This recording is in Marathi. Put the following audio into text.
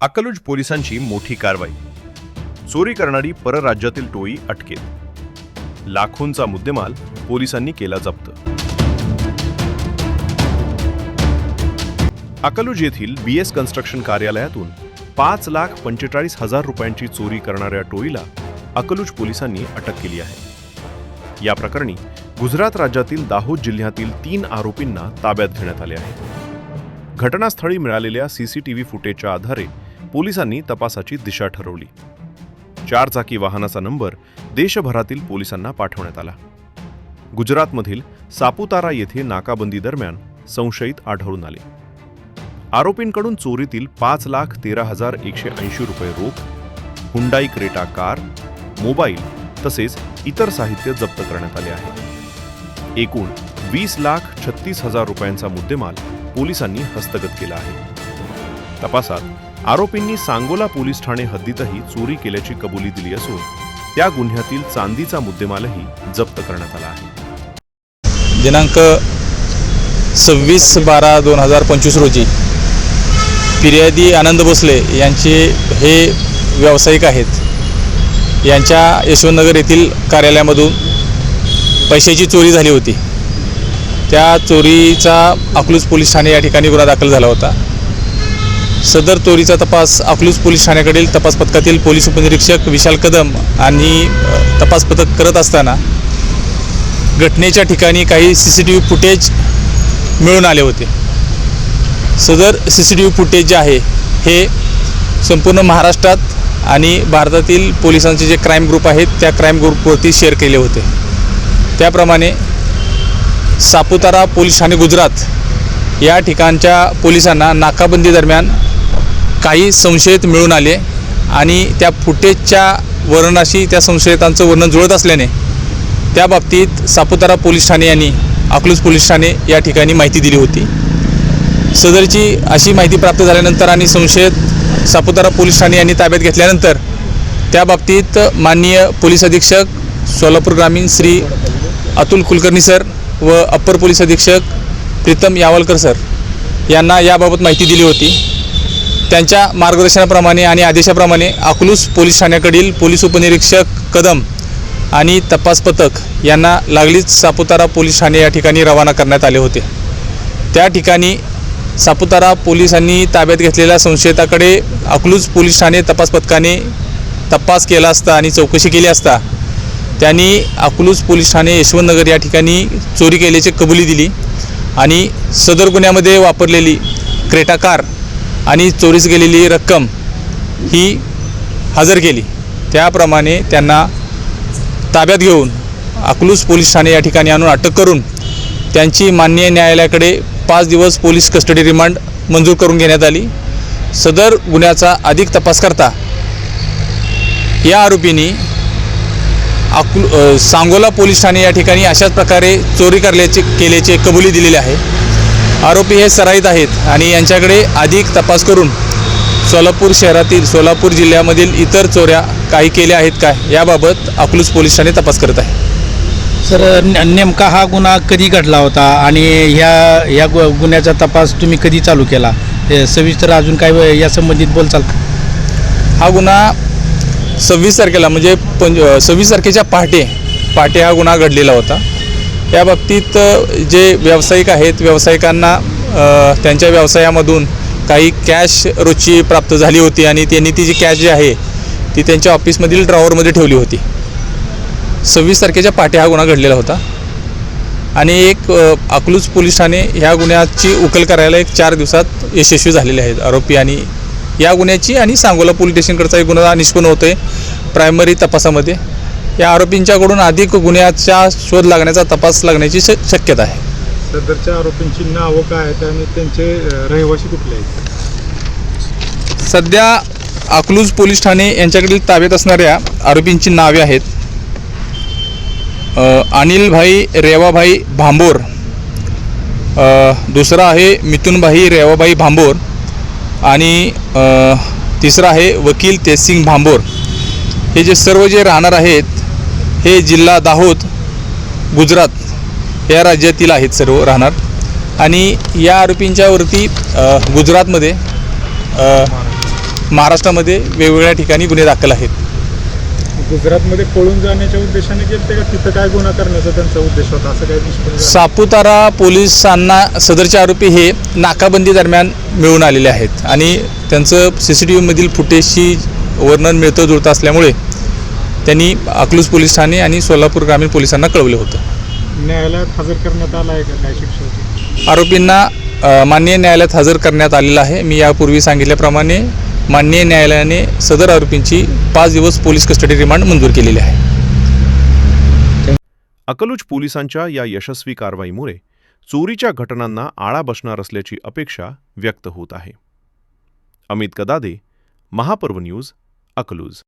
अकलूज पोलिसांची मोठी कारवाई। चोरी करणारी परराज्यातील टोळी अटकेत। लाखोंचा मुद्देमाल पोलिसांनी केला जप्त। अकलूज येथील बीएस कन्स्ट्रक्शन कार्यालयातून 5,45,000 रुपयांची चोरी करणाऱ्या टोळीला अकलूज पोलिसांनी अटक केली आहे। या प्रकरणी गुजरात राज्यातील दाहोद जिल्ह्यातील 3 आरोपींना ताब्यात घेण्यात आले आहे। घटनास्थळी मिळालेल्या सीसीटीव्ही फुटेजच्या आधारे पोलिसांनी तपासाची दिशा ठरवली। 4 चाकी वाहनाचा नंबर देशभरातील पोलिसांना पाठवण्यात आला। गुजरातमधील सापुतारा येथे नाकाबंदी दरम्यान संशयित आढळून आले। आरोपींकडून चोरीतील 5,13,180 रुपये रोख, हुंडाई क्रेटा कार, मोबाईल तसेच इतर साहित्य जप्त करण्यात आले आहे। एकूण 20,36,000 रुपयांचा मुद्देमाल पोलिसांनी हस्तगत केला आहे। तपासात आरोपींनी सांगोला पोलीस ठाणे हद्दीतही चोरी केल्याची कबुली दिली असून त्या गुन्ह्यातील चांदीचा मुद्देमालही जप्त करण्यात आला आहे। दिनांक 26/12/2025 रोजी फिर्यादी आनंद भोसले यांचे हे व्यावसायिक आहेत। यांच्या यशवंतनगर येथील कार्यालयामधून पैशाची चोरी झाली होती। त्या चोरीचा अकलूज पोलीस ठाणे या ठिकाणी गुन्हा दाखल झाला होता। सदर चोरीचा तपास अकलूज पोलीस ठाण्याकडील तपास पथकातील पोलीस उपनिरीक्षक विशाल कदम आणि तपास पथक करत असताना घटनेच्या ठिकाणी काही सीसीटीव्ही फुटेज मिळून आले होते। सदर सीसीटीव्ही फुटेज जे आहे हे संपूर्ण महाराष्ट्रात आणि भारतातील पोलिसांचे जे क्राईम ग्रुप आहेत त्या क्राईम ग्रुपवरती शेअर केले होते। त्याप्रमाणे सापुतारा पोलीस ठाणे गुजरात या ठिकाणच्या पोलिसांना नाकाबंदी दरम्यान काही संशयित मिळून आले आणि त्या फुटेजच्या वर्णनाशी त्या संशयितांचं वर्णन जुळत असल्याने त्या बाबतीत सापुतारा पोलीस ठाणे यांनी अकलूज पोलीस ठाणे या ठिकाणी माहिती दिली होती। सदरची अशी माहिती प्राप्त झाल्यानंतर आणि संशयित सापुतारा पोलीस ठाणे यांनी ताब्यात घेतल्यानंतर त्या बाबतीत माननीय पोलीस अधीक्षक सोलापूर ग्रामीण श्री अतुल कुलकर्णी सर व अप्पर पोलीस अधीक्षक प्रीतम यावलकर सर यांना याबाबत माहिती दिली होती। त्यांच्या मार्गदर्शनाप्रमाणे आणि आदेशाप्रमाणे अकलूज पोलीस ठाण्याकडील पोलीस उपनिरीक्षक कदम आणि तपास पथक यांना लागलीच सापुतारा पोलीस ठाणे या ठिकाणी रवाना करण्यात आले होते। त्या ठिकाणी सापुतारा पोलिसांनी ताब्यात घेतलेल्या संशयिताकडे अकलूज पोलीस ठाणे तपास पथकाने तपास केला असता आणि चौकशी केली असता त्यांनी अकलूज पोलीस ठाणे यशवंतनगर या ठिकाणी चोरी केल्याची कबुली दिली आणि सदर गुन्ह्यामध्ये वापरलेली क्रेटा कार आणि चोरीस गेलेली रक्कम ही हजर केली। त्याप्रमाणे त्यांना ताब्यात घेऊन अकलूज पोलीस ठाणे या ठिकाणी आणून अटक करून त्यांची माननीय न्यायालयाकडे 5 दिवस पोलीस कस्टडी रिमांड मंजूर करून घेण्यात आली। सदर गुन्ह्याचा अधिक तपास करता या आरोपींनी सांगोला पोलीस ठाणे या ठिकाणी अशाच प्रकारे चोरी केल्याची कबुली दिलेली आहे। आरोपी हे सराईत आहेत आणि यांच्याकडे अधिक तपास करून सोलापूर शहरातील सोलापूर जिल्ह्यामधील इतर चोऱ्या काही केल्या आहेत का याबाबत अकलूज पोलीस ठाणे तपास करत आहे। सर, नेमका हा गुन्हा कधी घडला होता आणि ह्या गुन्ह्याचा तपास तुम्ही कधी चालू केला? सविस्तर अजून काय या संबंधित बोलचाल? हा गुन्हा 26 तारखेला म्हणजे 26 तारखेच्या पहाटे हा गुन्हा घडलेला होता। या बाबतीत जे व्यावसायिक आहेत व्यावसायिकांना त्यांच्या व्यवसायामधून काही कॅश रोजची प्राप्त झाली होती आणि त्यांनी ती जी कॅश जी आहे ती त्यांच्या ऑफिसमधील ड्रॉवरमध्ये ठेवली होती। 26 तारखेच्या पहाटे हा गुन्हा घडलेला होता आणि अकलूज पोलीस ठाणे ह्या गुन्ह्याची उकल करायला 4 दिवसात यशस्वी झालेले आहेत आरोपी आणि या गुन्ह्याची आणि सांगोला पोलीस स्टेशनकडचा एक गुन्हा निष्पन्न होतोय प्रायमरी तपासामध्ये। या आरोपींच्याकडून अधिक गुन्ह्याचा शोध लागण्याचा तपास लागण्याची शक्यता आहे। सदरच्या आरोपींची नावं काय आहेत आणि त्यांचे रहिवासी कुठले आहेत? सध्या अकलूज पोलीस ठाणे यांच्याकडील ताब्यात असणाऱ्या आरोपींची नावे आहेत अनिलभाई रेवाभाई भांबोर, दुसरा आहे मिथुनभाई रेवाभाई भांबोर आणि तिसरा आहे वकील तेजसिंग भांबोर। हे जे सर्व जे राहणार आहेत हे जिल्हा दाहोद गुजरात या राज्यातील आहेत सर्व राहणार आणि या आरोपींच्यावरती गुजरातमध्ये महाराष्ट्रामध्ये वेगवेगळ्या ठिकाणी गुन्हे दाखल आहेत. गुजरातमध्ये पळून जाण्याच्या उद्देशाने गेलते का तिथं काय गुन्हा करण्याचा त्यांचा उद्देश होता असं काही निष्पन्न झालं? सापुतारा पोलिसांना सदरचे आरोपी हे नाकाबंदी दरम्यान मिळून आलेले आहेत आणि त्यांचं CCTV मधील फुटेजशी वर्णन मिळतं जुळतं असल्यामुळे त्यांनी अकलूज पोलीस ठाणे आणि सोलापूर ग्रामीण पोलिसांना कळवलं होतं. न्यायालयात हजर करण्यात आला आहे का काय शिक्षा होती? आरोपींना माननीय न्यायालयात हजर करण्यात आलेलं आहे. मी यापूर्वी सांगितल्याप्रमाणे माननीय न्यायालयाने सदर आरोपींची 5 दिवस पोलीस कस्टडी रिमांड मंजूर केलेली आहे. अकलूज पोलिसांच्या या यशस्वी कारवाईमुळे चोरीच्या घटनांना आळा बसणार असल्याची अपेक्षा व्यक्त होत आहे. अमित कदादे, महापर्व न्यूज, अकलूज.